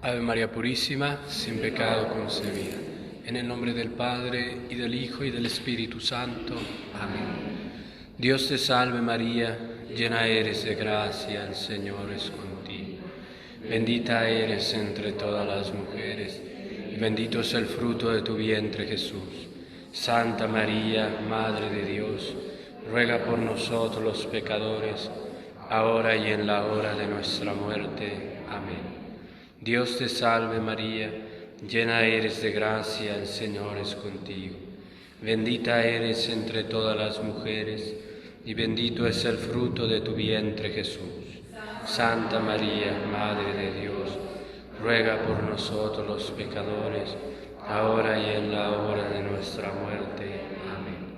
Ave María Purísima, sin pecado concebida. En el nombre del Padre, y del Hijo, y del Espíritu Santo. Amén. Dios te salve María, llena eres de gracia, el Señor es contigo. Bendita eres entre todas las mujeres, y bendito es el fruto de tu vientre Jesús. Santa María, Madre de Dios, ruega por nosotros los pecadores, ahora y en la hora de nuestra muerte. Amén. Dios te salve María, llena eres de gracia, el Señor es contigo. Bendita eres entre todas las mujeres, y bendito es el fruto de tu vientre Jesús. Santa María, Madre de Dios, ruega por nosotros los pecadores, ahora y en la hora de nuestra muerte. Amén.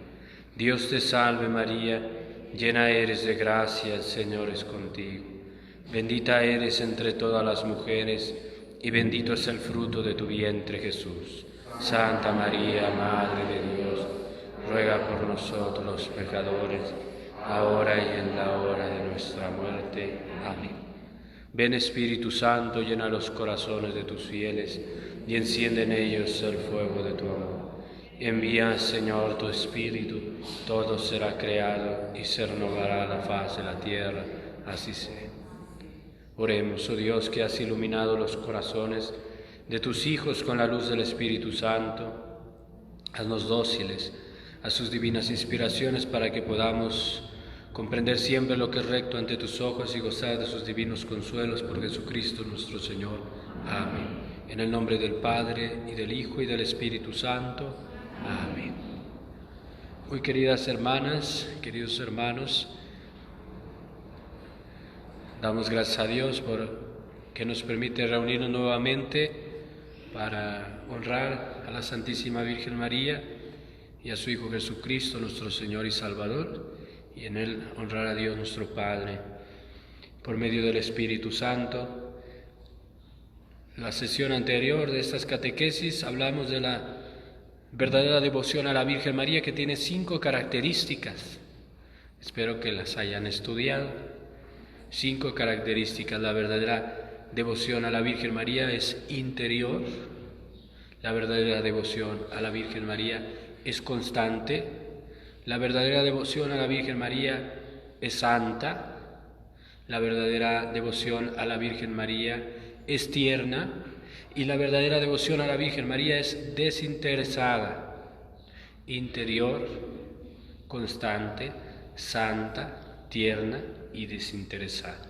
Dios te salve María, llena eres de gracia, el Señor es contigo. Bendita eres entre todas las mujeres, y bendito es el fruto de tu vientre Jesús. Santa María, Madre de Dios, ruega por nosotros los pecadores, ahora y en la hora de nuestra muerte. Amén. Ven Espíritu Santo, llena los corazones de tus fieles, y enciende en ellos el fuego de tu amor. Envía, Señor, tu Espíritu, todo será creado, y se renovará la faz de la tierra. Así sea. Oremos, oh Dios, que has iluminado los corazones de tus hijos con la luz del Espíritu Santo. Haznos dóciles a sus divinas inspiraciones para que podamos comprender siempre lo que es recto ante tus ojos y gozar de sus divinos consuelos por Jesucristo nuestro Señor. Amén. En el nombre del Padre, y del Hijo, y del Espíritu Santo. Amén. Muy queridas hermanas, queridos hermanos, damos gracias a Dios por que nos permite reunirnos nuevamente para honrar a la Santísima Virgen María y a su Hijo Jesucristo, nuestro Señor y Salvador, y en Él honrar a Dios nuestro Padre. Por medio del Espíritu Santo, la sesión anterior de estas catequesis hablamos de la verdadera devoción a la Virgen María, que tiene 5 características. Espero que las hayan estudiado. 5 características. La verdadera devoción a la Virgen María es interior. La verdadera devoción a la Virgen María es constante. La verdadera devoción a la Virgen María es santa. La verdadera devoción a la Virgen María es tierna. Y la verdadera devoción a la Virgen María es desinteresada. Interior, constante, santa, tierna y desinteresada.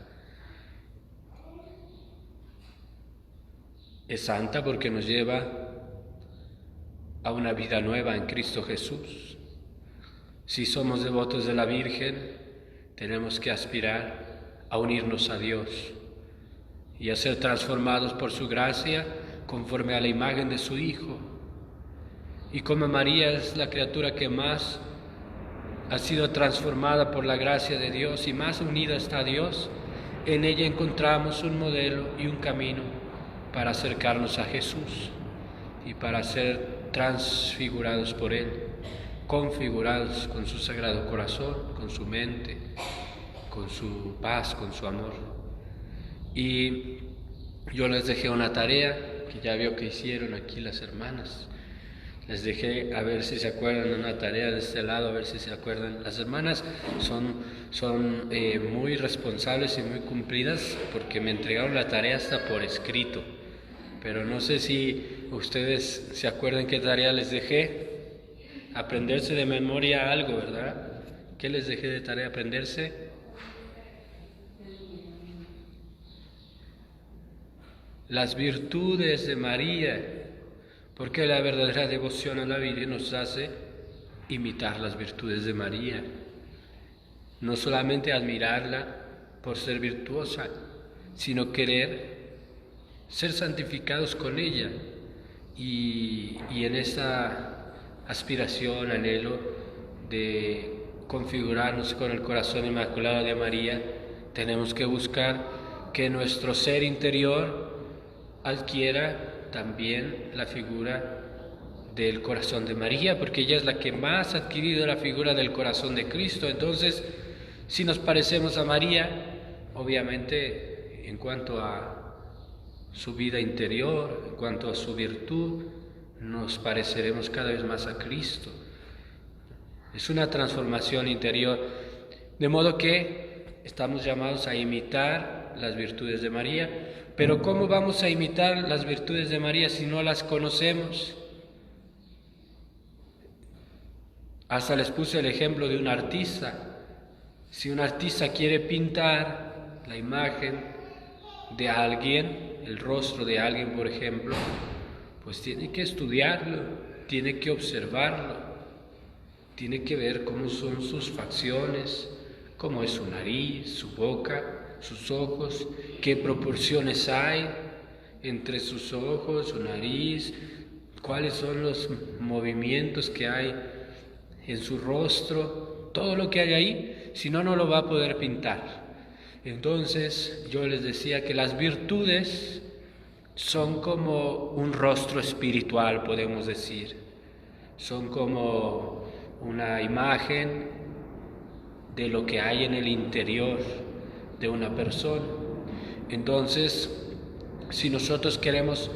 Es santa porque nos lleva a una vida nueva en Cristo Jesús. Si somos devotos de la Virgen, tenemos que aspirar a unirnos a Dios y a ser transformados por su gracia conforme a la imagen de su Hijo. Y como María es la criatura que más ha sido transformada por la gracia de Dios y más unida está a Dios, en ella encontramos un modelo y un camino para acercarnos a Jesús y para ser transfigurados por Él, configurados con su Sagrado Corazón, con su mente, con su paz, con su amor. Y yo les dejé una tarea que ya veo que hicieron aquí las hermanas. Les dejé a ver si se acuerdan de una tarea de este lado, a ver si se acuerdan. Las hermanas son muy responsables y muy cumplidas porque me entregaron la tarea hasta por escrito. Pero no sé si ustedes se acuerdan qué tarea les dejé. Aprenderse de memoria algo, ¿verdad? ¿Qué les dejé de tarea? Aprenderse las virtudes de María. Porque la verdadera devoción a la Virgen nos hace imitar las virtudes de María. No solamente admirarla por ser virtuosa, sino querer ser santificados con ella. Y en esta aspiración, anhelo de configurarnos con el corazón inmaculado de María, tenemos que buscar que nuestro ser interior adquiera también la figura del corazón de María, porque ella es la que más ha adquirido la figura del corazón de Cristo. Entonces, si nos parecemos a María, obviamente en cuanto a su vida interior, en cuanto a su virtud, nos pareceremos cada vez más a Cristo. Es una transformación interior, de modo que estamos llamados a imitar las virtudes de María. Pero ¿cómo vamos a imitar las virtudes de María si no las conocemos? Hasta les puse el ejemplo de un artista. Si un artista quiere pintar la imagen de alguien, el rostro de alguien, por ejemplo, pues tiene que estudiarlo, tiene que observarlo, tiene que ver cómo son sus facciones, cómo es su nariz, su boca, sus ojos, qué proporciones hay entre sus ojos, su nariz, cuáles son los movimientos que hay en su rostro, todo lo que hay ahí, si no, no lo va a poder pintar. Entonces yo les decía que las virtudes son como un rostro espiritual, podemos decir. Son como una imagen de lo que hay en el interior de una persona. Entonces, si nosotros queremos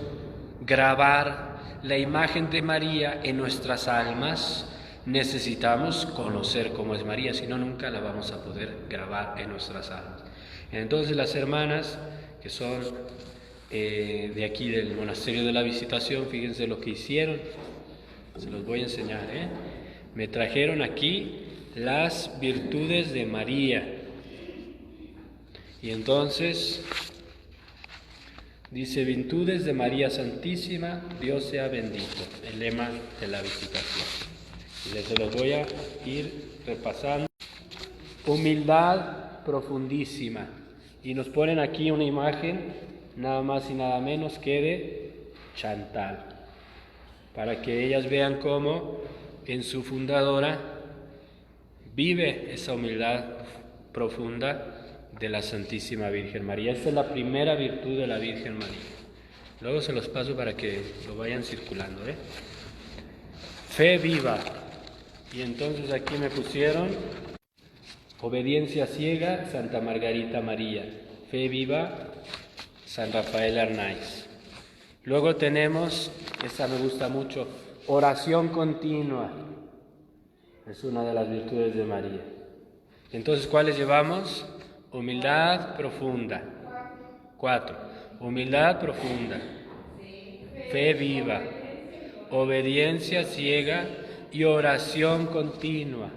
grabar la imagen de María en nuestras almas, necesitamos conocer cómo es María, si no, nunca la vamos a poder grabar en nuestras almas. Entonces las hermanas que son de aquí del monasterio de la Visitación, fíjense lo que hicieron, se los voy a enseñar. Me trajeron aquí las virtudes de María, y entonces dice: virtudes de María Santísima, Dios sea bendito, el lema de la Visitación. Y les los voy a ir repasando. Humildad profundísima. Y nos ponen aquí una imagen, nada más y nada menos que de Chantal, para que ellas vean cómo en su fundadora vive esa humildad profunda de la Santísima Virgen María. Esta es la primera virtud de la Virgen María. Luego se los paso para que lo vayan circulando. Fe viva. Y entonces aquí me pusieron obediencia ciega, Santa Margarita María. Fe viva, San Rafael Arnaiz. Luego tenemos, esta me gusta mucho, oración continua. Es una de las virtudes de María. Entonces, ¿cuáles llevamos? Humildad profunda. 4. Humildad profunda. Fe viva. Obediencia ciega y oración continua.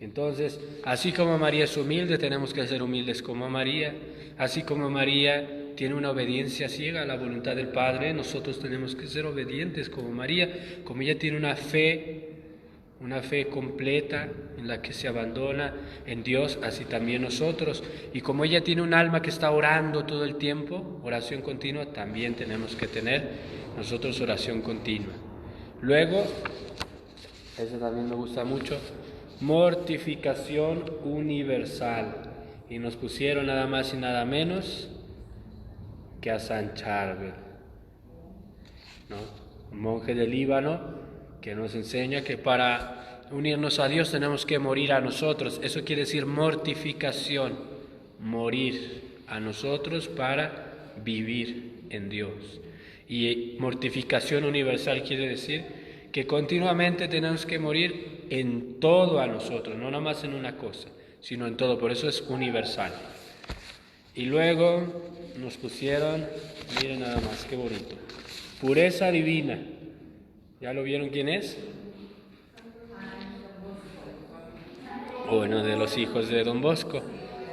Entonces, así como María es humilde, tenemos que ser humildes como María. Así como María tiene una obediencia ciega a la voluntad del Padre, nosotros tenemos que ser obedientes como María. Como ella tiene una fe completa en la que se abandona en Dios, así también nosotros. Y como ella tiene un alma que está orando todo el tiempo, oración continua, también tenemos que tener nosotros oración continua. Luego, eso también me gusta mucho, mortificación universal. Y nos pusieron nada más y nada menos que a San Charbel, ¿no? Un monje del Líbano que nos enseña que para unirnos a Dios tenemos que morir a nosotros. Eso quiere decir mortificación, morir a nosotros para vivir en Dios. Y mortificación universal quiere decir que continuamente tenemos que morir en todo a nosotros, no nada más en una cosa, sino en todo. Por eso es universal. Y luego nos pusieron, miren nada más, qué bonito, pureza divina. ¿Ya lo vieron quién es? Uno de los hijos de Don Bosco,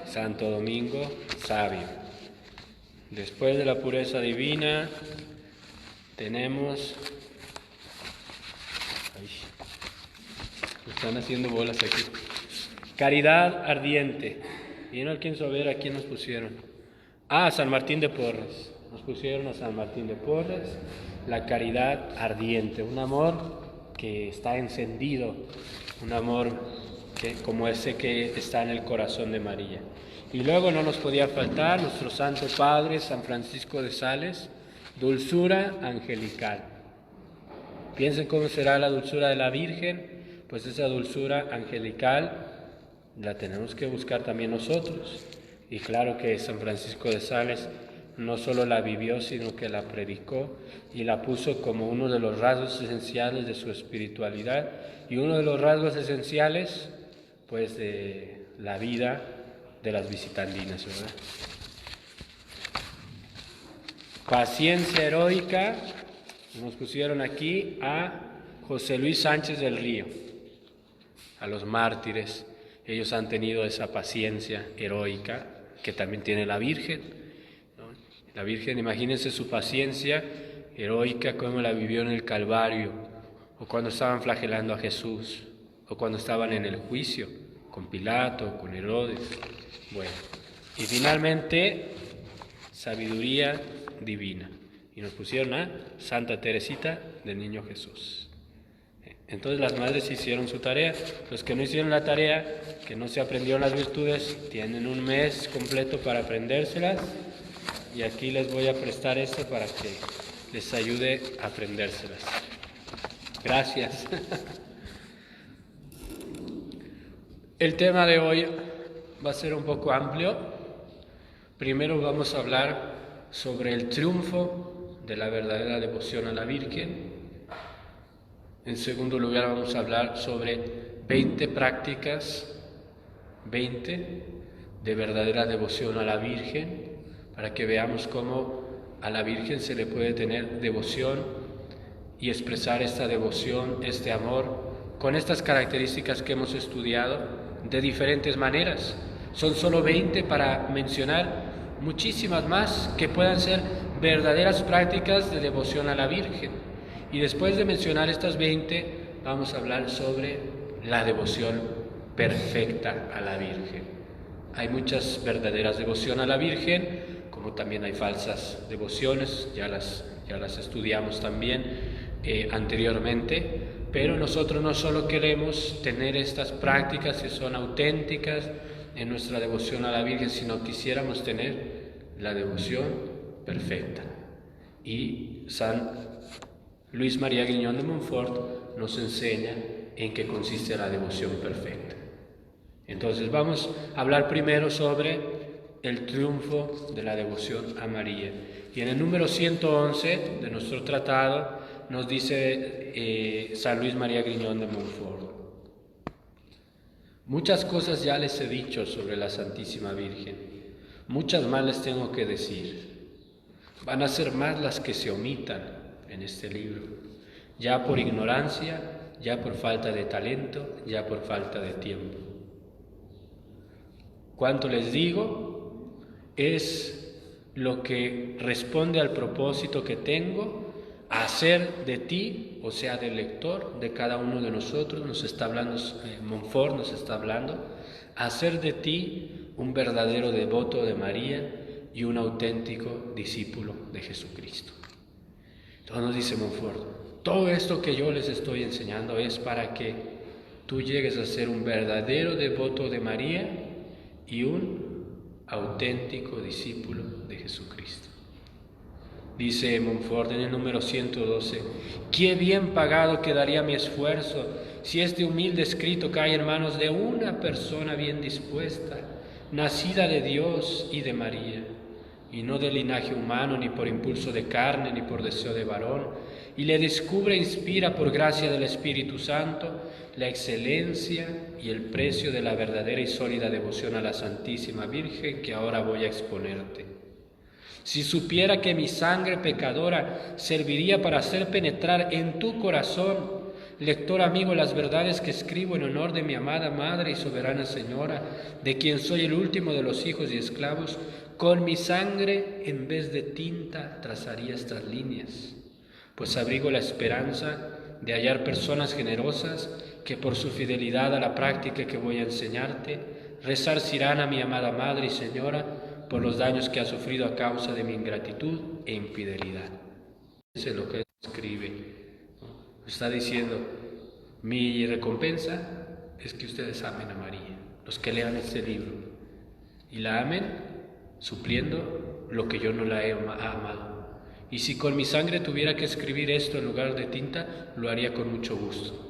Santo Domingo Sabio. Después de la pureza divina tenemos... están haciendo bolas aquí. Caridad ardiente. Y no alcanzo a ver a quién nos pusieron. San Martín de Porres. Nos pusieron a San Martín de Porres. La caridad ardiente. Un amor que está encendido. Un amor como ese que está en el corazón de María. Y luego no nos podía faltar nuestro Santo Padre, San Francisco de Sales. Dulzura angelical. Piensen cómo será la dulzura de la Virgen. Pues esa dulzura angelical la tenemos que buscar también nosotros. Y claro que San Francisco de Sales no solo la vivió, sino que la predicó y la puso como uno de los rasgos esenciales de su espiritualidad y uno de los rasgos esenciales, pues, de la vida de las visitandinas, ¿verdad? Paciencia heroica, nos pusieron aquí a José Luis Sánchez del Río, a los mártires. Ellos han tenido esa paciencia heroica que también tiene la Virgen, ¿no? La Virgen, imagínense su paciencia heroica, cómo la vivió en el Calvario, o cuando estaban flagelando a Jesús, o cuando estaban en el juicio, con Pilato, con Herodes. Bueno, y finalmente, sabiduría divina. Y nos pusieron a Santa Teresita del Niño Jesús. Entonces las madres hicieron su tarea. Los que no hicieron la tarea, que no se aprendieron las virtudes, tienen un mes completo para aprendérselas. Y aquí les voy a prestar esto para que les ayude a aprendérselas. Gracias. El tema de hoy va a ser un poco amplio. Primero vamos a hablar sobre el triunfo de la verdadera devoción a la Virgen. En segundo lugar vamos a hablar sobre 20 prácticas, 20 de verdadera devoción a la Virgen, para que veamos cómo a la Virgen se le puede tener devoción y expresar esta devoción, este amor, con estas características que hemos estudiado de diferentes maneras. Son solo 20 para mencionar muchísimas más que puedan ser verdaderas prácticas de devoción a la Virgen. Y después de mencionar estas 20, vamos a hablar sobre la devoción perfecta a la Virgen. Hay muchas verdaderas devociones a la Virgen, como también hay falsas devociones, ya las estudiamos también anteriormente, pero nosotros no solo queremos tener estas prácticas que son auténticas en nuestra devoción a la Virgen, sino quisiéramos tener la devoción perfecta. Y San Luis María Griñón de Montfort nos enseña en qué consiste la devoción perfecta. Entonces vamos a hablar primero sobre el triunfo de la devoción a María. Y en el número 111 de nuestro tratado nos dice San Luis María Griñón de Montfort: muchas cosas ya les he dicho sobre la Santísima Virgen, muchas más les tengo que decir. Van a ser más las que se omitan en este libro, ya por ignorancia, ya por falta de talento, ya por falta de tiempo. Cuanto les digo es lo que responde al propósito que tengo, hacer de ti, o sea, del lector, de cada uno de nosotros, nos está hablando, Montfort nos está hablando, hacer de ti un verdadero devoto de María y un auténtico discípulo de Jesucristo. Entonces nos dice Montfort, todo esto que yo les estoy enseñando es para que tú llegues a ser un verdadero devoto de María y un auténtico discípulo de Jesucristo. Dice Montfort en el número 112, qué bien pagado quedaría mi esfuerzo si este humilde escrito cae en manos de una persona bien dispuesta, nacida de Dios y de María, y no de linaje humano, ni por impulso de carne, ni por deseo de varón, y le descubre e inspira por gracia del Espíritu Santo la excelencia y el precio de la verdadera y sólida devoción a la Santísima Virgen que ahora voy a exponerte. Si supiera que mi sangre pecadora serviría para hacer penetrar en tu corazón, lector amigo, las verdades que escribo en honor de mi amada Madre y soberana Señora, de quien soy el último de los hijos y esclavos, con mi sangre en vez de tinta trazaría estas líneas, pues abrigo la esperanza de hallar personas generosas que por su fidelidad a la práctica que voy a enseñarte, resarcirán a mi amada Madre y Señora por los daños que ha sufrido a causa de mi ingratitud e infidelidad. Eso es lo que escribe. Está diciendo, mi recompensa es que ustedes amen a María, los que lean este libro, y la amen supliendo lo que yo no la he amado. Y si con mi sangre tuviera que escribir esto en lugar de tinta, lo haría con mucho gusto.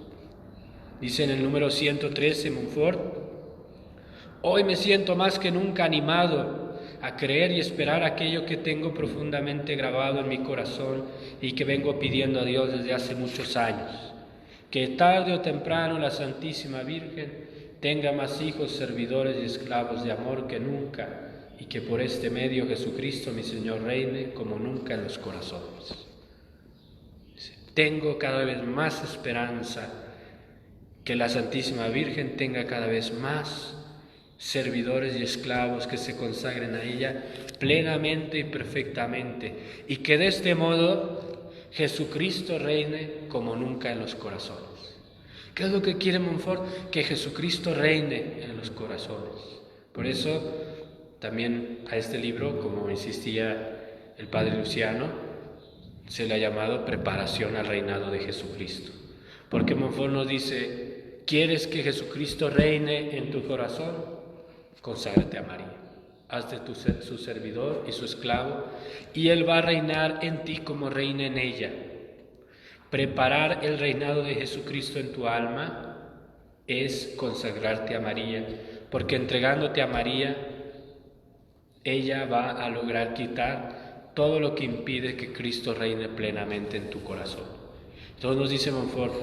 Dice en el número 113 Montfort, hoy me siento más que nunca animado a creer y esperar aquello que tengo profundamente grabado en mi corazón y que vengo pidiendo a Dios desde hace muchos años, que tarde o temprano la Santísima Virgen tenga más hijos, servidores y esclavos de amor que nunca, y que por este medio Jesucristo mi Señor reine como nunca en los corazones. Tengo cada vez más esperanza que la Santísima Virgen tenga cada vez más servidores y esclavos que se consagren a ella plenamente y perfectamente, y que de este modo Jesucristo reine como nunca en los corazones. ¿Qué es lo que quiere Montfort? Que Jesucristo reine en los corazones. Por eso también a este libro, como insistía el padre Luciano, se le ha llamado Preparación al reinado de Jesucristo. Porque Montfort nos dice: ¿quieres que Jesucristo reine en tu corazón? Conságrate a María. Hazte su servidor y su esclavo, y Él va a reinar en ti como reina en ella. Preparar el reinado de Jesucristo en tu alma es consagrarte a María, porque entregándote a María, ella va a lograr quitar todo lo que impide que Cristo reine plenamente en tu corazón. Entonces nos dice Montfort: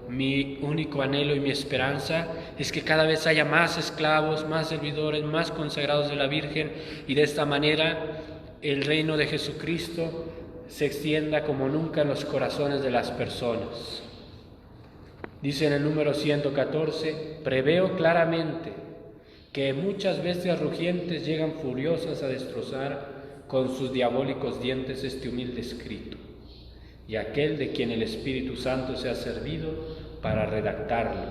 mi único anhelo y mi esperanza es que cada vez haya más esclavos, más servidores, más consagrados de la Virgen, y de esta manera el reino de Jesucristo se extienda como nunca en los corazones de las personas. Dice en el número 114: preveo claramente que muchas bestias rugientes llegan furiosas a destrozar con sus diabólicos dientes este humilde escrito, y aquel de quien el Espíritu Santo se ha servido para redactarlo,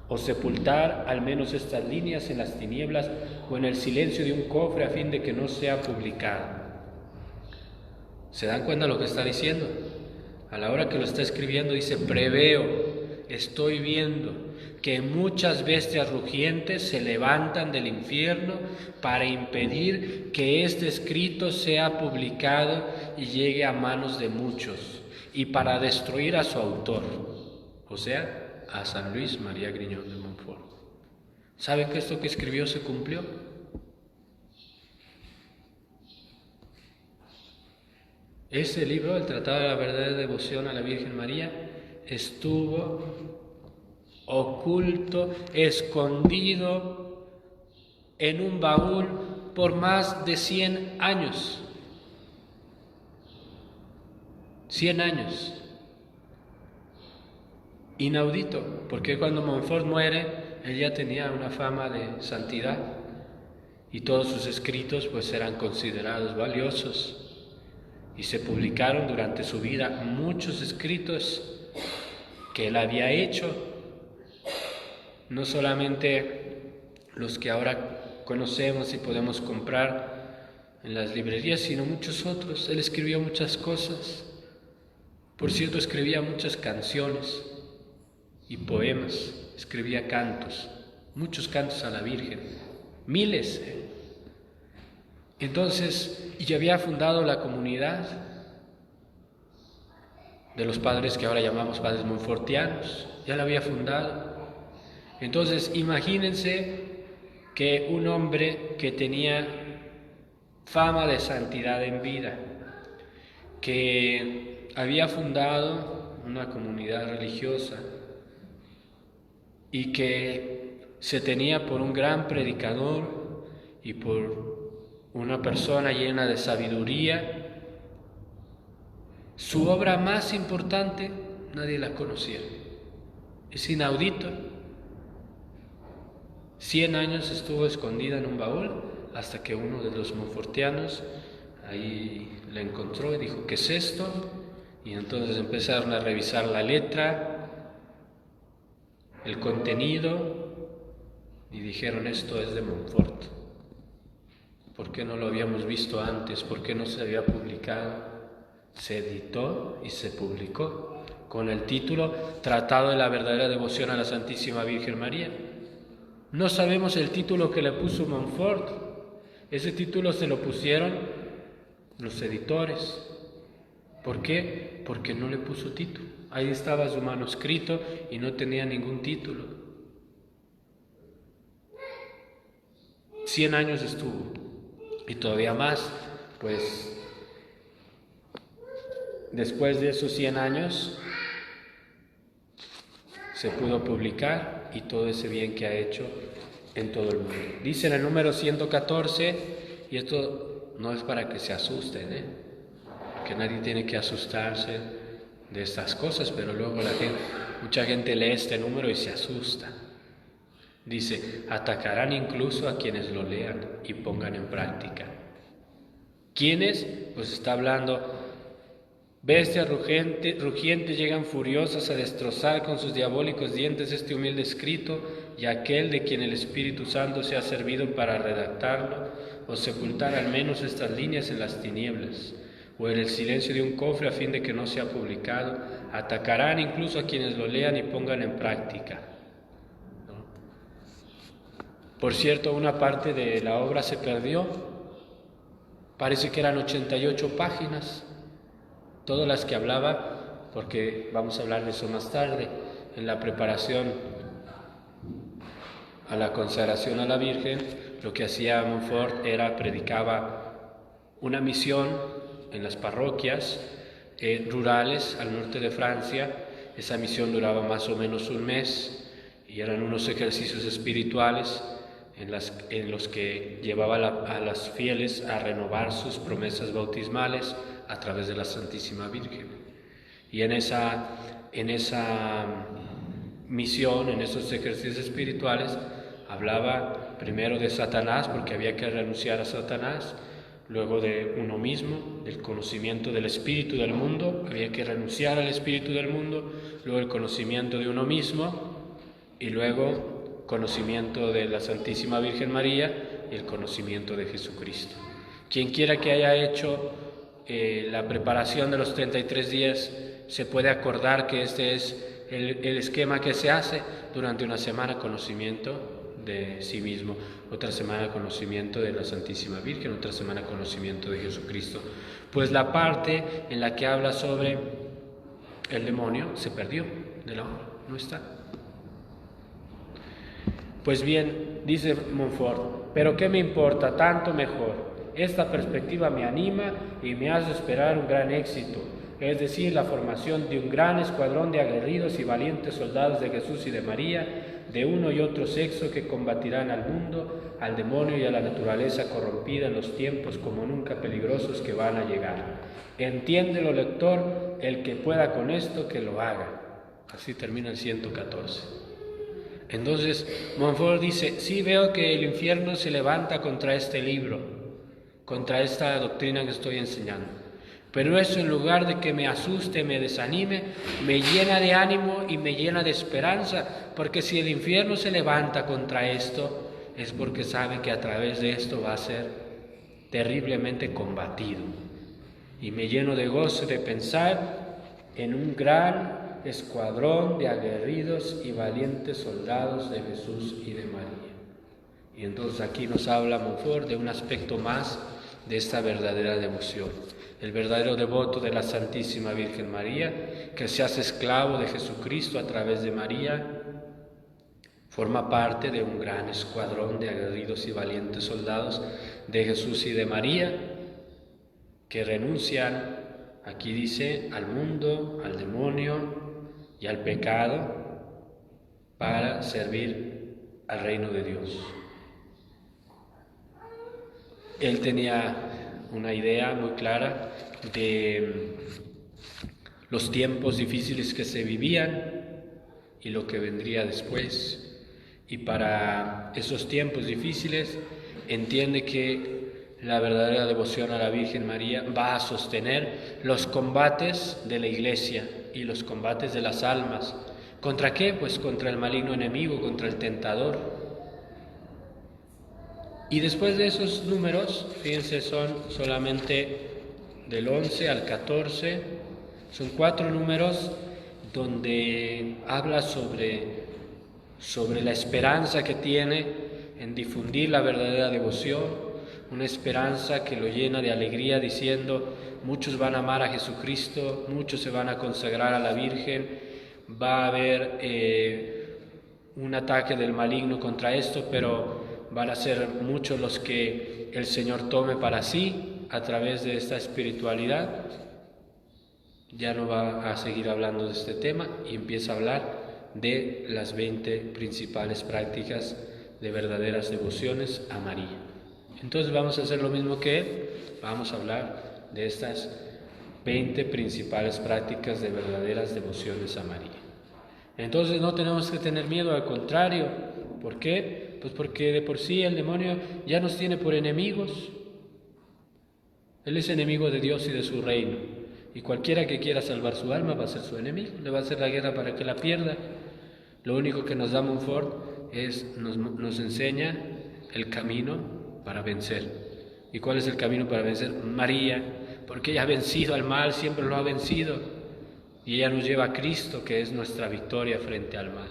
o sepultar al menos estas líneas en las tinieblas o en el silencio de un cofre a fin de que no sea publicado. ¿Se dan cuenta de lo que está diciendo? A la hora que lo está escribiendo dice: preveo, estoy viendo que muchas bestias rugientes se levantan del infierno para impedir que este escrito sea publicado y llegue a manos de muchos, y para destruir a su autor, o sea, a San Luis María Griñón de Montfort. ¿Saben que esto que escribió se cumplió? Este libro, el Tratado de la Verdadera Devoción a la Virgen María, estuvo oculto, escondido en un baúl por más de 100 años. 100 años. Inaudito, porque cuando Montfort muere, él ya tenía una fama de santidad y todos sus escritos pues eran considerados valiosos. Y se publicaron durante su vida muchos escritos que él había hecho, no solamente los que ahora conocemos y podemos comprar en las librerías, sino muchos otros. Él escribió muchas cosas. Por cierto, escribía muchas canciones y poemas, escribía cantos, muchos cantos a la Virgen, miles. Entonces, y había fundado la comunidad de los padres que ahora llamamos padres monfortianos, ya la había fundado. Entonces, imagínense que un hombre que tenía fama de santidad en vida, que había fundado una comunidad religiosa y que se tenía por un gran predicador y por una persona llena de sabiduría, su obra más importante nadie la conocía. Es inaudito. 100 años estuvo escondida en un baúl hasta que uno de los monfortianos ahí la encontró y dijo: ¿qué es esto? Y entonces empezaron a revisar la letra, el contenido, y dijeron: esto es de Montfort. ¿Por qué no lo habíamos visto antes? ¿Por qué no se había publicado? Se editó y se publicó con el título Tratado de la Verdadera Devoción a la Santísima Virgen María. No sabemos el título que le puso Montfort. Ese título se lo pusieron los editores. ¿Por qué? Porque no le puso título. Ahí estaba su manuscrito y no tenía ningún título. 100 años estuvo Y todavía más, pues después de esos 100 años se pudo publicar y todo ese bien que ha hecho en todo el mundo. Dice en el número 114, y esto no es para que se asusten, que nadie tiene que asustarse de estas cosas, pero luego mucha gente lee este número y se asusta. Dice, atacarán incluso a quienes lo lean y pongan en práctica. ¿Quiénes? Pues está hablando, bestias rugientes llegan furiosas a destrozar con sus diabólicos dientes este humilde escrito y aquel de quien el Espíritu Santo se ha servido para redactarlo o sepultar al menos estas líneas en las tinieblas o en el silencio de un cofre a fin de que no sea publicado. Atacarán incluso a quienes lo lean y pongan en práctica. Por cierto, una parte de la obra se perdió, parece que eran 88 páginas, todas las que hablaba, porque vamos a hablar de eso más tarde, en la preparación a la consagración a la Virgen. Lo que hacía Montfort predicaba una misión en las parroquias rurales al norte de Francia. Esa misión duraba más o menos un mes y eran unos ejercicios espirituales en los que llevaba a las fieles a renovar sus promesas bautismales a través de la Santísima Virgen. Y en esa misión, en esos ejercicios espirituales, hablaba primero de Satanás, porque había que renunciar a Satanás, luego de uno mismo, del conocimiento del espíritu del mundo, había que renunciar al espíritu del mundo, luego el conocimiento de uno mismo, y luego conocimiento de la Santísima Virgen María y el conocimiento de Jesucristo. Quien quiera que haya hecho la preparación de los 33 días se puede acordar que este es el esquema que se hace. Durante una semana conocimiento de sí mismo, otra semana conocimiento de la Santísima Virgen, otra semana conocimiento de Jesucristo. Pues la parte en la que habla sobre el demonio se perdió de la obra, no está. Pues bien, dice Montfort, pero ¿qué me importa? Tanto mejor. Esta perspectiva me anima y me hace esperar un gran éxito, es decir, la formación de un gran escuadrón de aguerridos y valientes soldados de Jesús y de María, de uno y otro sexo, que combatirán al mundo, al demonio y a la naturaleza corrompida en los tiempos como nunca peligrosos que van a llegar. Entiéndelo, lector, el que pueda con esto, que lo haga. Así termina el 114. Entonces, Montfort dice, sí veo que el infierno se levanta contra este libro, contra esta doctrina que estoy enseñando. Pero eso, en lugar de que me asuste, me desanime, me llena de ánimo y me llena de esperanza, porque si el infierno se levanta contra esto, es porque sabe que a través de esto va a ser terriblemente combatido. Y me lleno de gozo de pensar en un gran escuadrón de aguerridos y valientes soldados de Jesús y de María. Y entonces aquí nos habla Montfort de un aspecto más de esta verdadera devoción. El verdadero devoto de la Santísima Virgen María, que se hace esclavo de Jesucristo a través de María, forma parte de un gran escuadrón de aguerridos y valientes soldados de Jesús y de María, que renuncian, aquí dice, al mundo, al demonio y al pecado para servir al reino de Dios. Él tenía una idea muy clara de los tiempos difíciles que se vivían y lo que vendría después. Y para esos tiempos difíciles entiende que la verdadera devoción a la Virgen María va a sostener los combates de la Iglesia y los combates de las almas. ¿Contra qué? Pues contra el maligno enemigo, contra el tentador. Y después de esos números, fíjense, son solamente del 11 al 14, son 4 números donde habla sobre la esperanza que tiene en difundir la verdadera devoción, una esperanza que lo llena de alegría diciendo, muchos van a amar a Jesucristo, muchos se van a consagrar a la Virgen, va a haber un ataque del maligno contra esto, pero van a ser muchos los que el Señor tome para sí a través de esta espiritualidad. Ya no va a seguir hablando de este tema y empieza a hablar de las 20 principales prácticas de verdaderas devociones a María. Entonces vamos a hacer lo mismo que él, vamos a hablar de estas 20 principales prácticas de verdaderas devociones a María. Entonces no tenemos que tener miedo, al contrario. ¿Por qué? Pues porque de por sí el demonio ya nos tiene por enemigos. Él es enemigo de Dios y de su reino. Y cualquiera que quiera salvar su alma va a ser su enemigo, le va a hacer la guerra para que la pierda. Lo único que nos da Montfort nos enseña el camino para vencer. ¿Y cuál es el camino para vencer? María, porque ella ha vencido al mal, siempre lo ha vencido. Y ella nos lleva a Cristo, que es nuestra victoria frente al mal.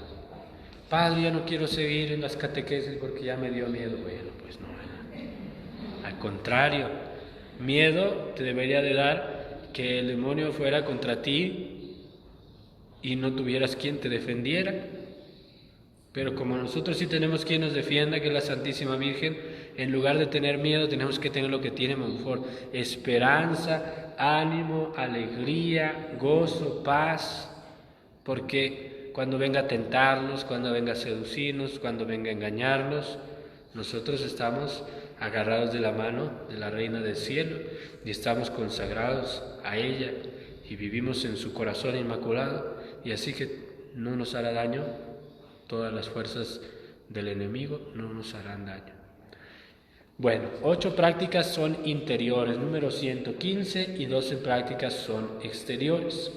Padre, ya no quiero seguir en las catequesis porque ya me dio miedo. Bueno, pues no. Al contrario, miedo te debería de dar que el demonio fuera contra ti y no tuvieras quien te defendiera. Pero como nosotros sí tenemos quien nos defienda, que es la Santísima Virgen, en lugar de tener miedo tenemos que tener lo que tiene Montfort: esperanza, ánimo, alegría, gozo, paz. Porque cuando venga a tentarnos, cuando venga a seducirnos, cuando venga a engañarnos, nosotros estamos agarrados de la mano de la Reina del Cielo y estamos consagrados a ella y vivimos en su corazón inmaculado, y así que no nos hará daño. Todas las fuerzas del enemigo no nos harán daño. Bueno, 8 prácticas son interiores, número 115, y 12 prácticas son exteriores.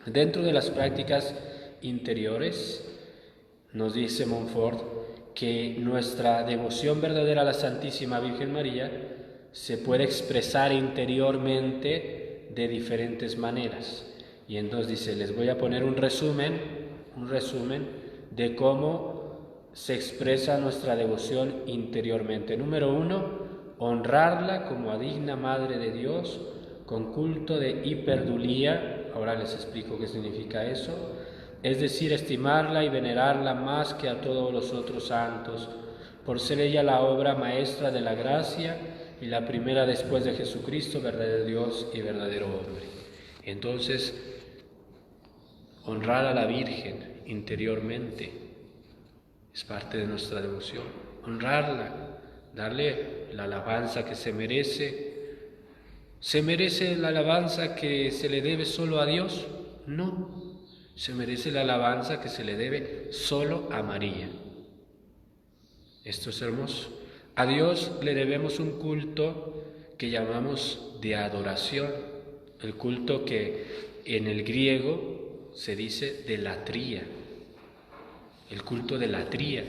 Dentro de las prácticas interiores, nos dice Montfort que nuestra devoción verdadera a la Santísima Virgen María se puede expresar interiormente de diferentes maneras. Y entonces dice, les voy a poner un resumen de cómo se expresa nuestra devoción interiormente. Número 1, honrarla como a digna Madre de Dios, con culto de hiperdulía. Ahora les explico qué significa eso. Es decir, estimarla y venerarla más que a todos los otros santos, por ser ella la obra maestra de la gracia y la primera después de Jesucristo, verdadero Dios y verdadero hombre. Entonces, honrar a la Virgen interiormente es parte de nuestra devoción. Honrarla, darle la alabanza que se merece. ¿Se merece la alabanza que se le debe solo a Dios? No. Se merece la alabanza que se le debe solo a María. Esto es hermoso. A Dios le debemos un culto que llamamos de adoración. El culto que en el griego se dice de latría. El culto de latría,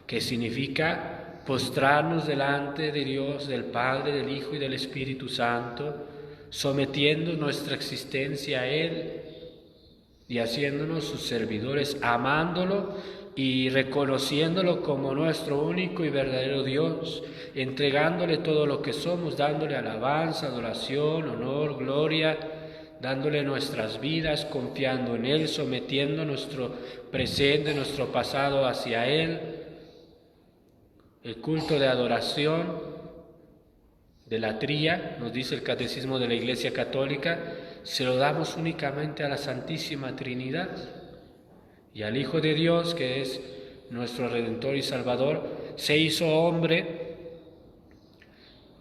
que significa postrarnos delante de Dios, del Padre, del Hijo y del Espíritu Santo, sometiendo nuestra existencia a Él y haciéndonos sus servidores, amándolo y reconociéndolo como nuestro único y verdadero Dios, entregándole todo lo que somos, dándole alabanza, adoración, honor, gloria, dándole nuestras vidas, confiando en Él, sometiendo nuestro presente, nuestro pasado hacia Él. El culto de adoración, de latría, nos dice el Catecismo de la Iglesia Católica, se lo damos únicamente a la Santísima Trinidad y al Hijo de Dios, que es nuestro Redentor y Salvador. Se hizo hombre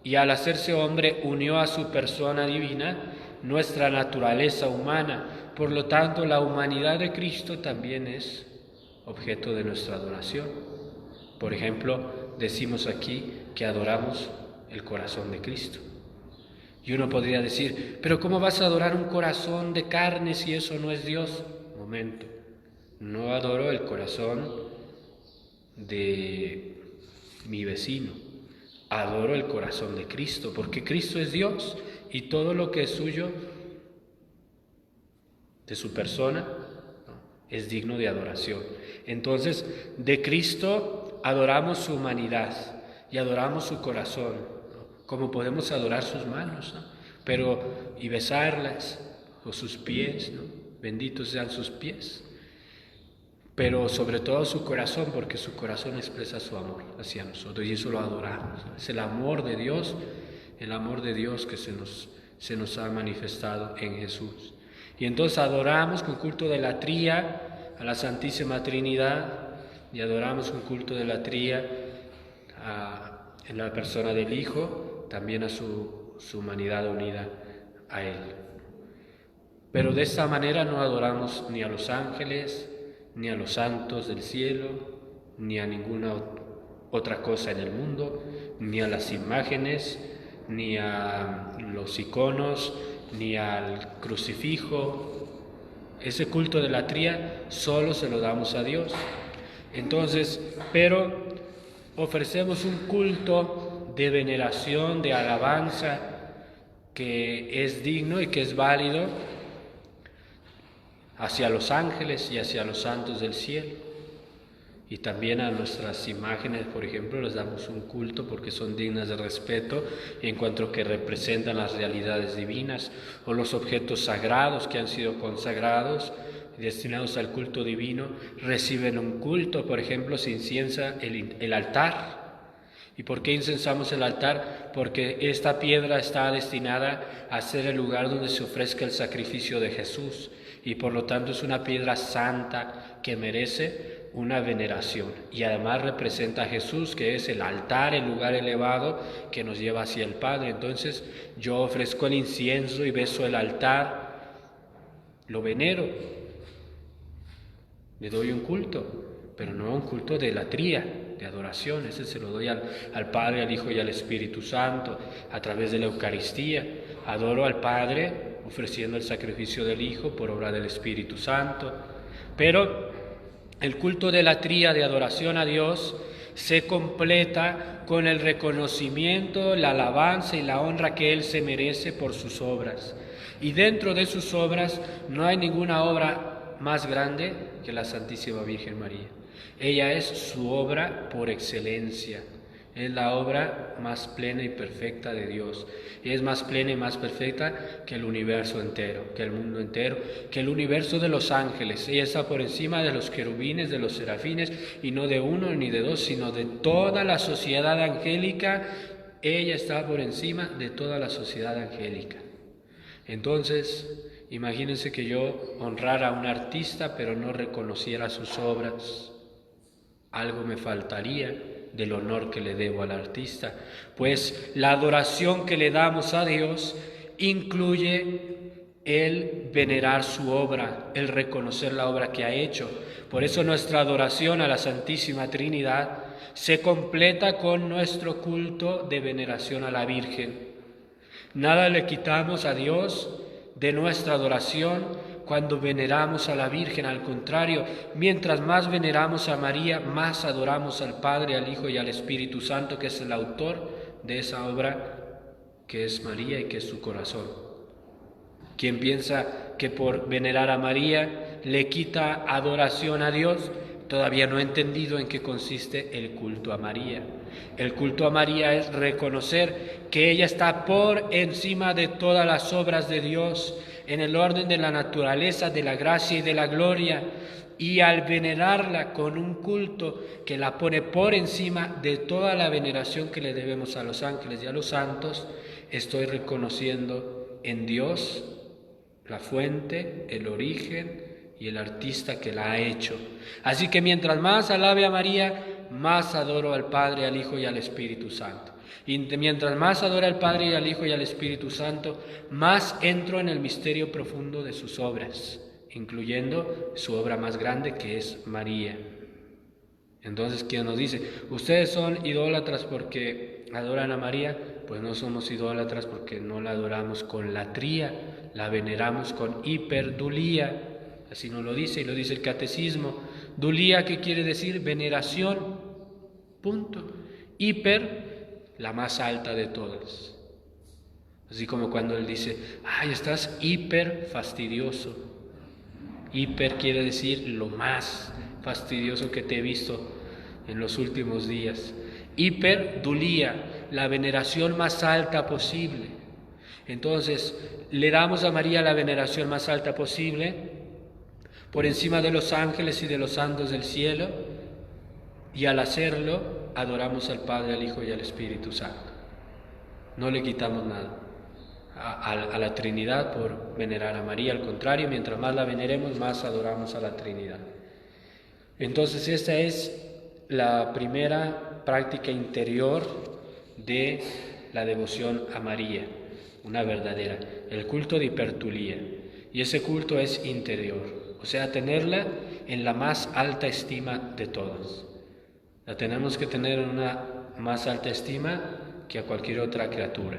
y al hacerse hombre unió a su persona divina nuestra naturaleza humana. Por lo tanto, la humanidad de Cristo también es objeto de nuestra adoración. Por ejemplo, decimos aquí que adoramos el corazón de Cristo. Y uno podría decir, pero ¿cómo vas a adorar un corazón de carne si eso no es Dios? Un momento, no adoro el corazón de mi vecino, adoro el corazón de Cristo, porque Cristo es Dios y todo lo que es suyo, de su persona, es digno de adoración. Entonces, de Cristo adoramos su humanidad y adoramos su corazón, como podemos adorar sus manos, ¿no? Y besarlas, o sus pies, ¿no? Benditos sean sus pies. pero sobre todo su corazón, porque su corazón expresa su amor hacia nosotros y eso lo adoramos. Es el amor de Dios que se nos ha manifestado en Jesús. Y entonces adoramos con culto de latría a la Santísima Trinidad y adoramos con culto de latría en la persona del Hijo, también a su humanidad unida a Él. Pero de esta manera no adoramos ni a los ángeles, ni a los santos del cielo, ni a ninguna otra cosa en el mundo, ni a las imágenes, ni a los iconos, ni al crucifijo. Ese culto de latría solo se lo damos a Dios. Entonces, pero ofrecemos un culto de veneración, de alabanza, que es digno y que es válido hacia los ángeles y hacia los santos del cielo. Y también a nuestras imágenes, por ejemplo, les damos un culto porque son dignas de respeto en cuanto que representan las realidades divinas, o los objetos sagrados que han sido consagrados, destinados al culto divino, reciben un culto. Por ejemplo, se inciensa el altar. ¿Y por qué incensamos el altar? Porque esta piedra está destinada a ser el lugar donde se ofrezca el sacrificio de Jesús, y por lo tanto es una piedra santa que merece una veneración, y además representa a Jesús, que es el altar, el lugar elevado que nos lleva hacia el Padre. Entonces yo ofrezco el incienso y beso el altar, lo venero, le doy un culto, pero no un culto de latría, de adoración. Ese se lo doy al Padre, al Hijo y al Espíritu Santo a través de la Eucaristía. Adoro al Padre ofreciendo el sacrificio del Hijo por obra del Espíritu Santo. Pero el culto de latría, de adoración a Dios, se completa con el reconocimiento, la alabanza y la honra que Él se merece por sus obras. Y dentro de sus obras no hay ninguna obra más grande que la Santísima Virgen María. Ella es su obra por excelencia. Es la obra más plena y perfecta de Dios. Y es más plena y más perfecta que el universo entero, que el mundo entero, que el universo de los ángeles. Ella está por encima de los querubines, de los serafines, y no de uno ni de dos, sino de toda la sociedad angélica. Ella está por encima de toda la sociedad angélica. Entonces, imagínense que yo honrara a un artista, pero no reconociera sus obras. Algo me faltaría del honor que le debo al artista, pues la adoración que le damos a Dios incluye el venerar su obra, el reconocer la obra que ha hecho. Por eso nuestra adoración a la Santísima Trinidad se completa con nuestro culto de veneración a la Virgen. Nada le quitamos a Dios de nuestra adoración cuando veneramos a la Virgen. Al contrario, mientras más veneramos a María, más adoramos al Padre, al Hijo y al Espíritu Santo, que es el autor de esa obra que es María y que es su corazón. Quien piensa que por venerar a María le quita adoración a Dios, todavía no ha entendido en qué consiste el culto a María. El culto a María es reconocer que ella está por encima de todas las obras de Dios, en el orden de la naturaleza, de la gracia y de la gloria, y al venerarla con un culto que la pone por encima de toda la veneración que le debemos a los ángeles y a los santos, estoy reconociendo en Dios la fuente, el origen y el artista que la ha hecho. Así que mientras más alabe a María, más adoro al Padre, al Hijo y al Espíritu Santo. Y mientras más adoro al Padre y al Hijo y al Espíritu Santo, más entro en el misterio profundo de sus obras, incluyendo su obra más grande, que es María. Entonces, ¿quién nos dice? ¿Ustedes son idólatras porque adoran a María? Pues no somos idólatras porque no la adoramos con latría, la veneramos con hiperdulía. Así nos lo dice, y lo dice el catecismo. Dulía, ¿qué quiere decir? Veneración, punto. Hiper, la más alta de todas. Así como cuando él dice, ay, estás hiper fastidioso. Hiper quiere decir lo más fastidioso que te he visto en los últimos días. Hiperdulía, la veneración más alta posible. Entonces, le damos a María la veneración más alta posible por encima de los ángeles y de los santos del cielo, y al hacerlo adoramos al Padre, al Hijo y al Espíritu Santo. No le quitamos nada a la Trinidad por venerar a María, al contrario, mientras más la veneremos, más adoramos a la Trinidad. Entonces esta es la primera práctica interior de la devoción a María, una verdadera, el culto de hipertulía. Y ese culto es interior, o sea, tenerla en la más alta estima de todas. La tenemos que tener en una más alta estima que a cualquier otra criatura,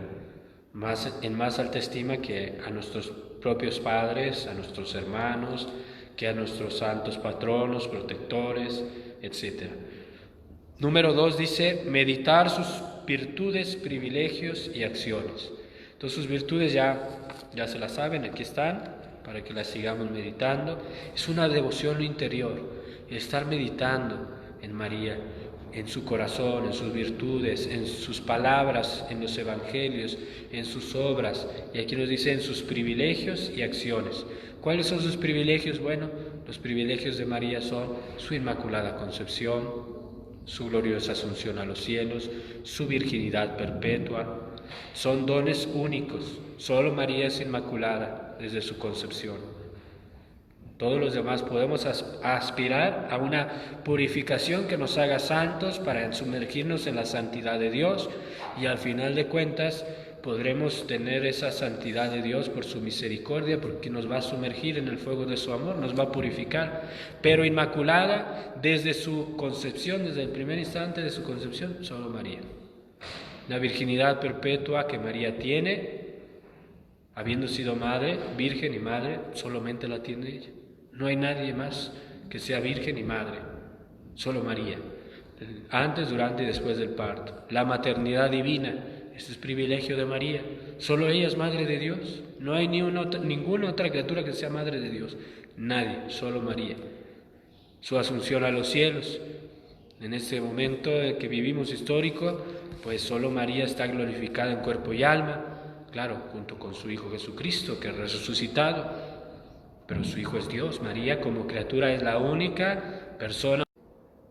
en más alta estima que a nuestros propios padres, a nuestros hermanos, que a nuestros santos patronos, protectores, etc. Número 2 dice, meditar sus virtudes, privilegios y acciones. Entonces sus virtudes ya se las saben, aquí están, para que las sigamos meditando. Es una devoción interior, estar meditando en María, en su corazón, en sus virtudes, en sus palabras, en los evangelios, en sus obras. Y aquí nos dice en sus privilegios y acciones. ¿Cuáles son sus privilegios? Bueno, los privilegios de María son su Inmaculada Concepción, su gloriosa asunción a los cielos, su virginidad perpetua. Son dones únicos. Solo María es inmaculada desde su concepción. Todos los demás podemos aspirar a una purificación que nos haga santos para sumergirnos en la santidad de Dios, y al final de cuentas podremos tener esa santidad de Dios por su misericordia, porque nos va a sumergir en el fuego de su amor, nos va a purificar. Pero inmaculada desde su concepción, desde el primer instante de su concepción, solo María. La virginidad perpetua que María tiene, habiendo sido madre, virgen y madre, solamente la tiene ella. No hay nadie más que sea virgen y madre, solo María, antes, durante y después del parto. La maternidad divina, este es privilegio de María, solo ella es madre de Dios, no hay ninguna otra criatura que sea madre de Dios, nadie, solo María. Su asunción a los cielos, en este momento que vivimos histórico, pues solo María está glorificada en cuerpo y alma, claro, junto con su Hijo Jesucristo, que es resucitado. Pero su Hijo es Dios. María como criatura es la única persona.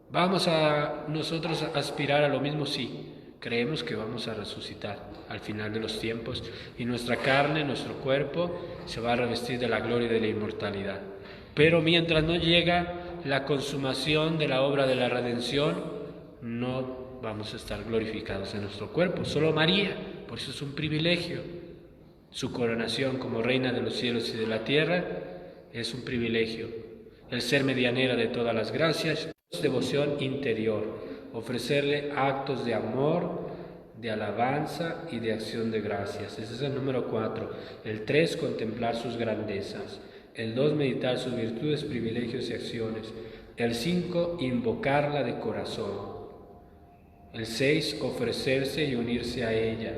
¿Vamos a nosotros aspirar a lo mismo? Sí. Creemos que vamos a resucitar al final de los tiempos y nuestra carne, nuestro cuerpo, se va a revestir de la gloria y de la inmortalidad. Pero mientras no llega la consumación de la obra de la redención, no vamos a estar glorificados en nuestro cuerpo. Solo María, por eso es un privilegio. Su coronación como reina de los cielos y de la tierra es un privilegio. El ser medianera de todas las gracias es devoción interior, ofrecerle actos de amor, de alabanza y de acción de gracias. Ese es el número 4. El 3, contemplar sus grandezas. El 2, meditar sus virtudes, privilegios y acciones. El 5, invocarla de corazón. El 6, ofrecerse y unirse a ella.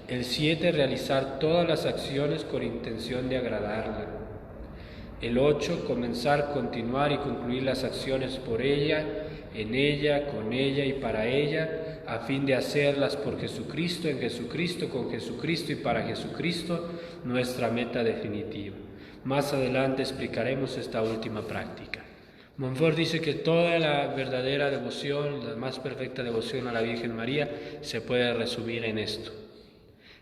El 7, realizar todas las acciones con intención de agradarla. El 8, comenzar, continuar y concluir las acciones por ella, en ella, con ella y para ella, a fin de hacerlas por Jesucristo, en Jesucristo, con Jesucristo y para Jesucristo, nuestra meta definitiva. Más adelante explicaremos esta última práctica. Montfort dice que toda la verdadera devoción, la más perfecta devoción a la Virgen María, se puede resumir en esto: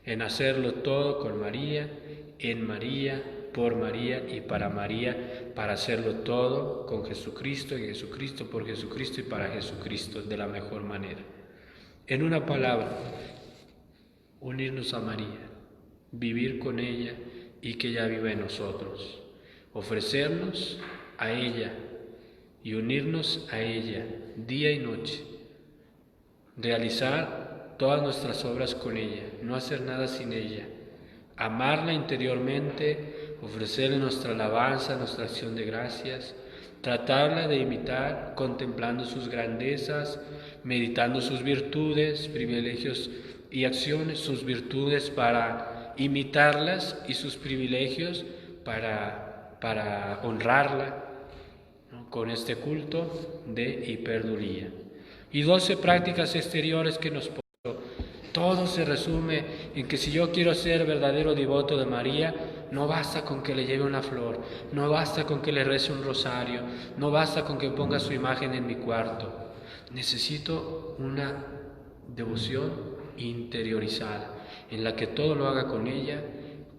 en hacerlo todo con María, en María, por María y para María, para hacerlo todo con Jesucristo, en Jesucristo, por Jesucristo y para Jesucristo, de la mejor manera. En una palabra, unirnos a María, vivir con ella y que ella viva en nosotros, ofrecernos a ella y unirnos a ella día y noche, realizar todas nuestras obras con ella, no hacer nada sin ella, amarla interiormente, ofrecerle nuestra alabanza, nuestra acción de gracias, tratarla de imitar, contemplando sus grandezas, meditando sus virtudes, privilegios y acciones, sus virtudes para imitarlas y sus privilegios para honrarla, ¿no?, con este culto de hiperdulía. Y 12 prácticas exteriores que nos todo se resume en que si yo quiero ser verdadero devoto de María, no basta con que le lleve una flor, no basta con que le rece un rosario, no basta con que ponga su imagen en mi cuarto. Necesito una devoción interiorizada, en la que todo lo haga con ella,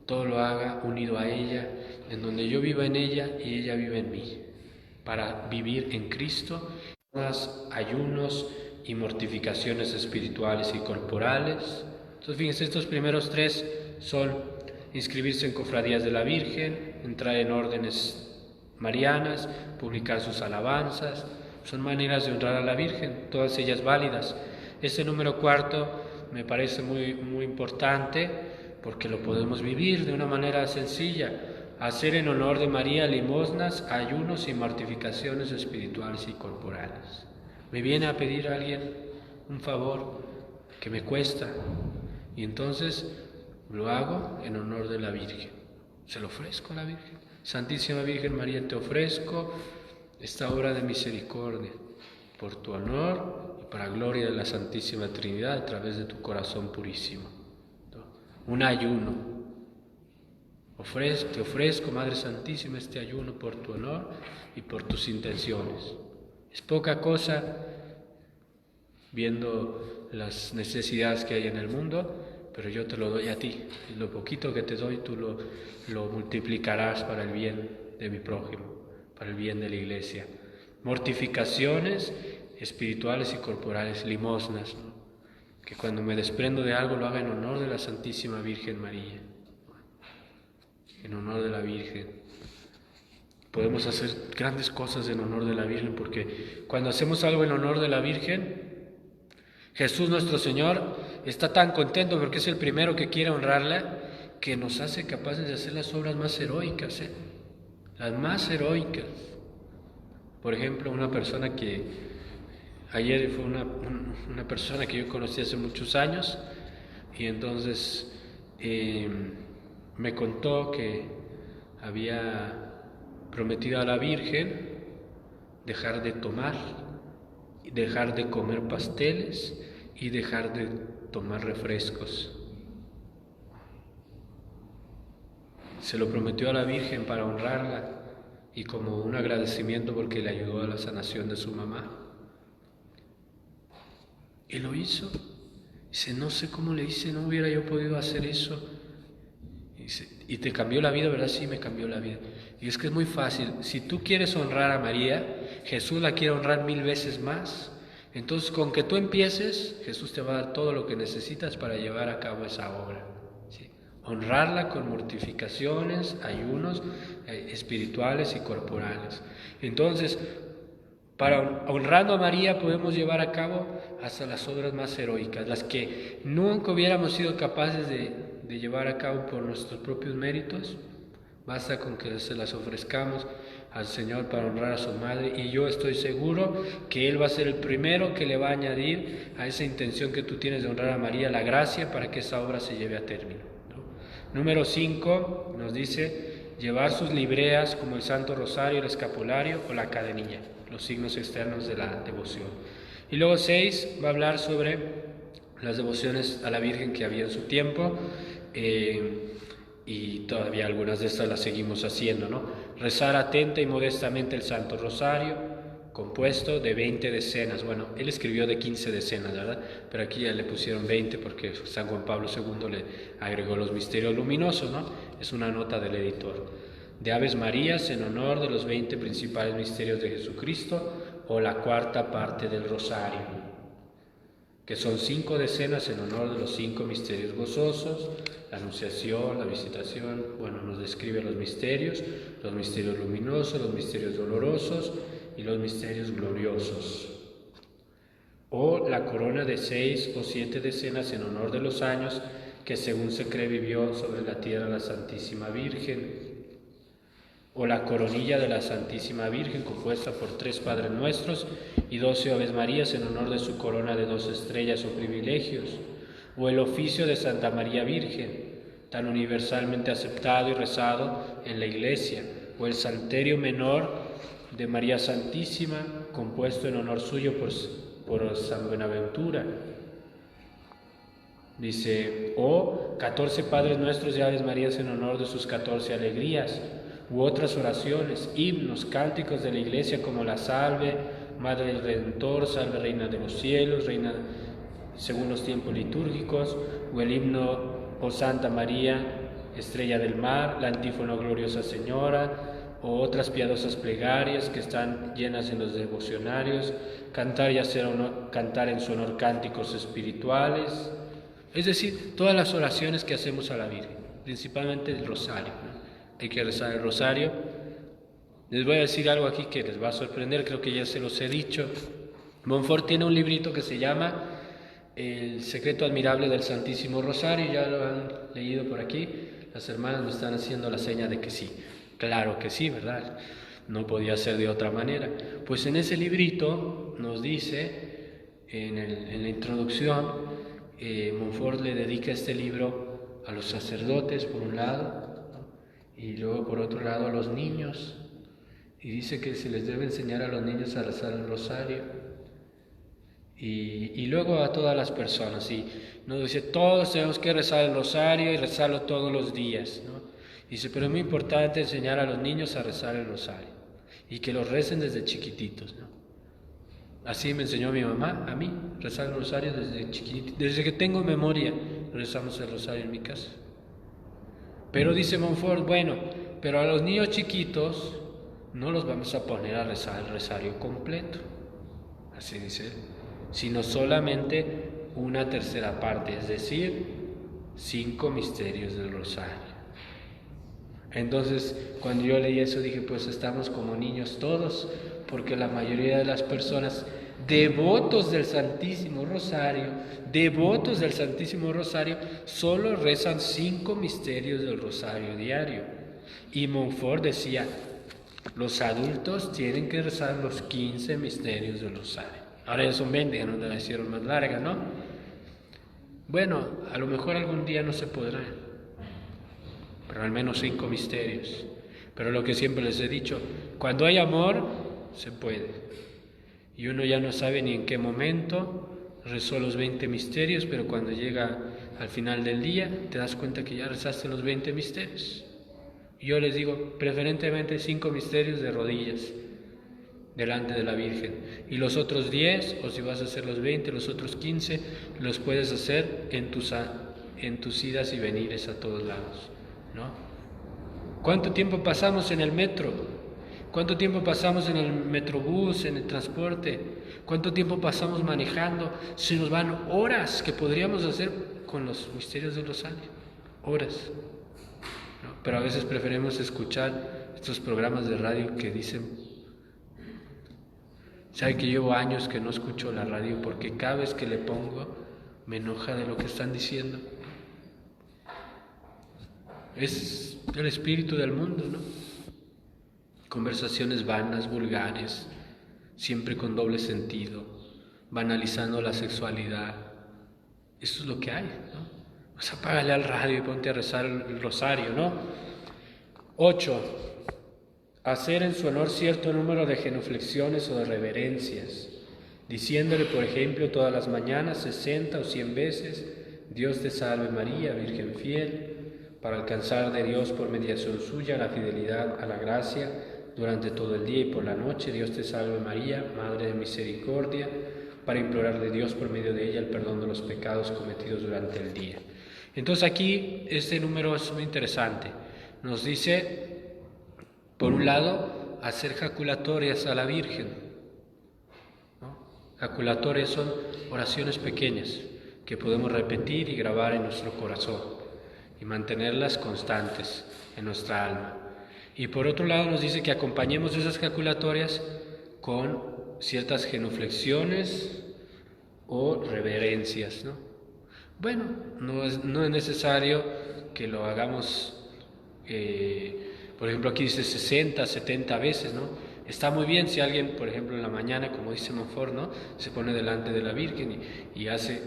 todo lo haga unido a ella, en donde yo viva en ella y ella vive en mí, para vivir en Cristo, más ayunos y mortificaciones espirituales y corporales. Entonces, fíjense, estos primeros 3 son inscribirse en cofradías de la Virgen, entrar en órdenes marianas, publicar sus alabanzas. Son maneras de honrar a la Virgen, todas ellas válidas. Este número 4 me parece muy importante porque lo podemos vivir de una manera sencilla. Hacer en honor de María limosnas, ayunos y mortificaciones espirituales y corporales. Me viene a pedir a alguien un favor que me cuesta y entonces lo hago en honor de la Virgen. Se lo ofrezco a la Virgen. Santísima Virgen María, te ofrezco esta obra de misericordia por tu honor y para gloria de la Santísima Trinidad a través de tu corazón purísimo. Un ayuno. Te ofrezco, Madre Santísima, este ayuno por tu honor y por tus intenciones. Es poca cosa viendo las necesidades que hay en el mundo, pero yo te lo doy a ti. Y lo poquito que te doy tú lo multiplicarás para el bien de mi prójimo, para el bien de la Iglesia. Mortificaciones espirituales y corporales, limosnas, ¿no? Que cuando me desprendo de algo lo haga en honor de la Santísima Virgen María, en honor de la Virgen. Podemos hacer grandes cosas en honor de la Virgen, porque cuando hacemos algo en honor de la Virgen, Jesús nuestro Señor está tan contento porque es el primero que quiere honrarla, que nos hace capaces de hacer las obras más heroicas, las más heroicas. Por ejemplo, una persona que ayer fue una persona que yo conocí hace muchos años, y entonces me contó que había prometido a la Virgen dejar de tomar, dejar de comer pasteles y dejar de tomar refrescos. Se lo prometió a la Virgen para honrarla y como un agradecimiento porque le ayudó a la sanación de su mamá. Y lo hizo. Dice, no sé cómo le hice, no hubiera yo podido hacer eso. Dice, ¿y te cambió la vida, verdad? Sí, me cambió la vida. Y es que es muy fácil. Si tú quieres honrar a María, Jesús la quiere honrar 1000 veces más. Entonces, con que tú empieces, Jesús te va a dar todo lo que necesitas para llevar a cabo esa obra. ¿Sí? Honrarla con mortificaciones, ayunos espirituales y corporales. Entonces, honrando a María podemos llevar a cabo hasta las obras más heroicas, las que nunca hubiéramos sido capaces de llevar a cabo por nuestros propios méritos. Basta con que se las ofrezcamos al Señor para honrar a su madre, y yo estoy seguro que Él va a ser el primero que le va a añadir a esa intención que tú tienes de honrar a María la gracia para que esa obra se lleve a término, ¿no? Número 5 nos dice llevar sus libreas como el Santo Rosario, el escapulario o la cadenilla, los signos externos de la devoción. Y luego 6 va a hablar sobre las devociones a la Virgen que había en su tiempo, y todavía algunas de estas las seguimos haciendo, ¿no? Rezar atenta y modestamente el Santo Rosario, compuesto de 20 decenas. Bueno, él escribió de 15 decenas, ¿verdad? Pero aquí ya le pusieron 20 porque San Juan Pablo II le agregó los misterios luminosos, ¿no? Es una nota del editor. De Aves Marías en honor de los 20 principales misterios de Jesucristo, o la cuarta parte del Rosario, que son 5 decenas en honor de los 5 misterios gozosos, la Anunciación, la Visitación. Bueno, nos describe los misterios luminosos, los misterios dolorosos y los misterios gloriosos. O la corona de 6 o 7 decenas en honor de los años que según se cree vivió sobre la tierra la Santísima Virgen. O la coronilla de la Santísima Virgen, compuesta por 3 Padres Nuestros y 12 Aves Marías en honor de su corona de 2 estrellas o privilegios. O el oficio de Santa María Virgen, tan universalmente aceptado y rezado en la Iglesia. O el Salterio Menor de María Santísima, compuesto en honor suyo por San Buenaventura. Dice, o 14 Padres Nuestros y Aves Marías en honor de sus 14 alegrías, u otras oraciones, himnos, cánticos de la Iglesia como la Salve, Madre del Redentor, Salve Reina de los Cielos, Reina según los tiempos litúrgicos, o el himno O Santa María, Estrella del Mar, la antífona Gloriosa Señora, o otras piadosas plegarias que están llenas en los devocionarios, cantar y hacer cantar en su honor cánticos espirituales, es decir, todas las oraciones que hacemos a la Virgen, principalmente el rosario, ¿no? Hay que rezar el rosario. Les voy a decir algo aquí que les va a sorprender, creo que ya se los he dicho. Montfort tiene un librito que se llama El secreto admirable del Santísimo Rosario, ya lo han leído por aquí. Las hermanas me están haciendo la seña de que sí. Claro que sí, ¿verdad? No podía ser de otra manera. Pues en ese librito nos dice, en la introducción, Montfort le dedica este libro a los sacerdotes por un lado, ¿no? Y luego por otro lado a los niños, y dice que se les debe enseñar a los niños a rezar el rosario, y luego a todas las personas, y nos dice, todos tenemos que rezar el rosario y rezarlo todos los días, ¿no? Dice, pero es muy importante enseñar a los niños a rezar el rosario, y que lo recen desde chiquititos, ¿no? Así me enseñó mi mamá a mí, rezar el rosario desde chiquitito. Desde que tengo memoria, rezamos el rosario en mi casa. Pero dice Montfort, bueno, pero a los niños chiquitos no los vamos a poner a rezar el rosario completo, así dice él, sino solamente una tercera parte, es decir, 5 misterios del rosario. Entonces, cuando yo leí eso dije, pues estamos como niños todos, porque la mayoría de las personas devotos del Santísimo Rosario, solo rezan 5 misterios del rosario diario. Y Montfort decía, los adultos tienen que rezar los 15 misterios del rosario. Ahora ya son 20, ya no la hicieron más larga, ¿no? Bueno, a lo mejor algún día no se podrá, pero al menos 5 misterios. Pero lo que siempre les he dicho, cuando hay amor, se puede. Y uno ya no sabe ni en qué momento rezó los 20 misterios, pero cuando llega al final del día, te das cuenta que ya rezaste los 20 misterios. Y yo les digo, preferentemente 5 misterios de rodillas, delante de la Virgen. Y los otros 10, o si vas a hacer los 20, los otros 15, los puedes hacer en tus idas y venires a todos lados, ¿no? ¿Cuánto tiempo pasamos en el metro? ¿Cuánto tiempo pasamos en el metrobús, en el transporte? ¿Cuánto tiempo pasamos manejando? Se nos van horas que podríamos hacer con los misterios del rosario. Horas, ¿no? Pero a veces preferimos escuchar estos programas de radio que dicen... ¿Sabe que llevo años que no escucho la radio porque cada vez que le pongo me enoja de lo que están diciendo? Es el espíritu del mundo, ¿no? Conversaciones vanas, vulgares, siempre con doble sentido, banalizando la sexualidad. Eso es lo que hay, ¿no? Pues apágale al radio y ponte a rezar el rosario, ¿no? 8. Hacer en su honor cierto número de genuflexiones o de reverencias, diciéndole, por ejemplo, todas las mañanas 60 o 100 veces, Dios te salve María, Virgen fiel, para alcanzar de Dios por mediación suya la fidelidad a la gracia durante todo el día y por la noche. Dios te salve María, Madre de misericordia, para implorar de Dios por medio de ella el perdón de los pecados cometidos durante el día. Entonces aquí este número es muy interesante. Nos dice... Por un lado, hacer jaculatorias a la Virgen, ¿no? Jaculatorias son oraciones pequeñas que podemos repetir y grabar en nuestro corazón y mantenerlas constantes en nuestra alma. Y por otro lado nos dice que acompañemos esas jaculatorias con ciertas genuflexiones o reverencias, ¿no? Bueno, no es necesario que lo hagamos... por ejemplo, aquí dice 60, 70 veces, ¿no? Está muy bien si alguien, por ejemplo, en la mañana, como dice Montfort, ¿no? Se pone delante de la Virgen y hace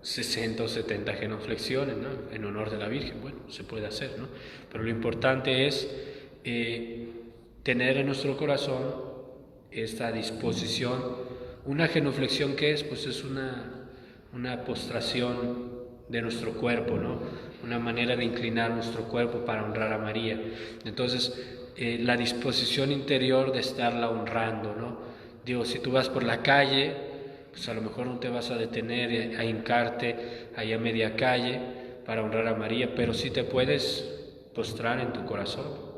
60 o 70 genuflexiones, ¿no? En honor de la Virgen. Bueno, se puede hacer, ¿no? Pero lo importante es tener en nuestro corazón esta disposición. Una genuflexión, ¿qué es? Pues es una postración de nuestro cuerpo, ¿no? Una manera de inclinar nuestro cuerpo para honrar a María. Entonces, la disposición interior de estarla honrando, ¿no? Digo, si tú vas por la calle, pues a lo mejor no te vas a detener a hincarte ahí a media calle para honrar a María, pero sí te puedes postrar en tu corazón.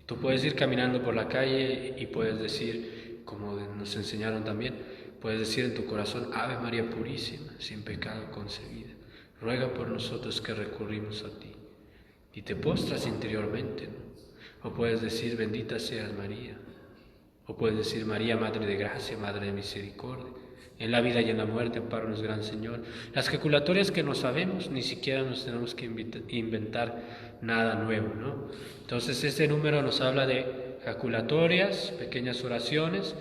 Tú puedes ir caminando por la calle y puedes decir, como nos enseñaron también, puedes decir en tu corazón: Ave María Purísima, sin pecado concebida, ruega por nosotros que recurrimos a ti. Y te postras interiormente, ¿no? O puedes decir: bendita seas María. O puedes decir: María, Madre de Gracia, Madre de Misericordia, en la vida y en la muerte, ampáranos, Gran Señor. Las jaculatorias que no sabemos, ni siquiera nos tenemos que inventar nada nuevo, ¿no? Entonces este número nos habla de jaculatorias, pequeñas oraciones,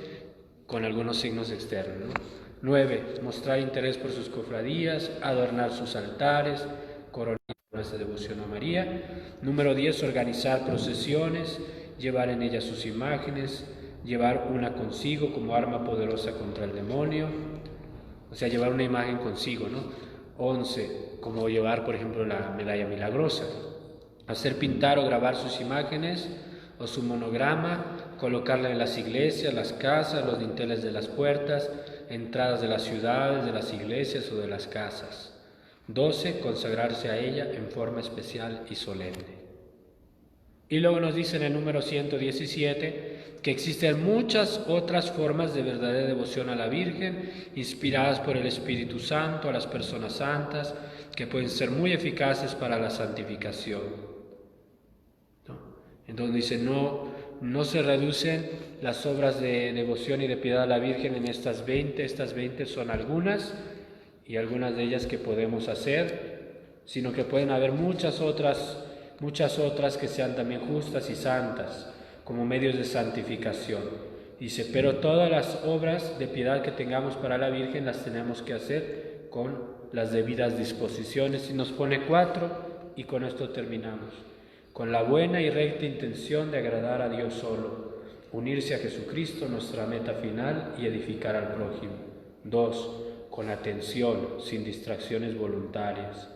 con algunos signos externos, ¿no? 9. Mostrar interés por sus cofradías, adornar sus altares, coronar nuestra devoción a María. Número 10. Organizar procesiones, llevar en ellas sus imágenes, llevar una consigo como arma poderosa contra el demonio, o sea, llevar una imagen consigo, ¿no? 11. Como llevar, por ejemplo, la medalla milagrosa. Hacer pintar o grabar sus imágenes o su monograma, colocarla en las iglesias, las casas, los dinteles de las puertas, entradas de las ciudades, de las iglesias o de las casas. 12. Consagrarse a ella en forma especial y solemne. Y luego nos dice en el número 117 que existen muchas otras formas de verdadera devoción a la Virgen, inspiradas por el Espíritu Santo a las personas santas, que pueden ser muy eficaces para la santificación, ¿no? Entonces dice, no se reducen las obras de devoción y de piedad a la Virgen en estas 20 son algunas, y algunas de ellas que podemos hacer, sino que pueden haber muchas otras que sean también justas y santas, como medios de santificación. Dice, pero todas las obras de piedad que tengamos para la Virgen las tenemos que hacer con las debidas disposiciones. Y nos pone 4, y con esto terminamos. Con la buena y recta intención de agradar a Dios solo, unirse a Jesucristo, nuestra meta final, y edificar al prójimo. 2. Con atención, sin distracciones voluntarias.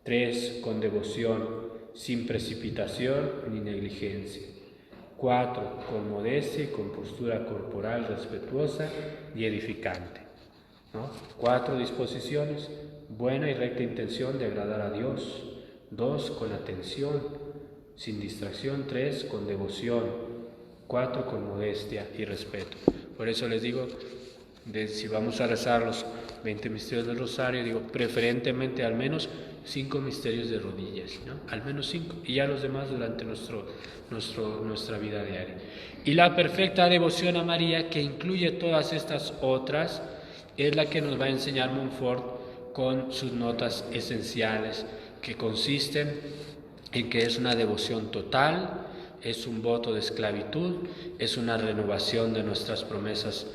3. Con devoción, sin precipitación ni negligencia. 4. Con modestia y con postura corporal respetuosa y edificante, ¿no? 4 disposiciones: buena y recta intención de agradar a Dios. 2. Con atención, sin distracción. 3. Con devoción. 4. Con modestia y respeto. Por eso les digo, si vamos a rezar los 20 misterios del Rosario, digo, preferentemente al menos 5 misterios de rodillas, ¿no? Al menos 5, y ya los demás durante nuestra vida diaria. Y la perfecta devoción a María, que incluye todas estas otras, es la que nos va a enseñar Montfort con sus notas esenciales, que consisten en que es una devoción total, es un voto de esclavitud, es una renovación de nuestras promesas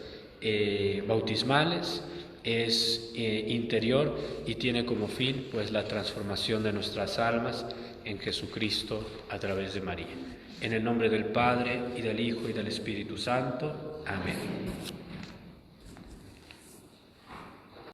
bautismales, es interior y tiene como fin pues la transformación de nuestras almas en Jesucristo a través de María. En el nombre del Padre, y del Hijo, y del Espíritu Santo. Amén.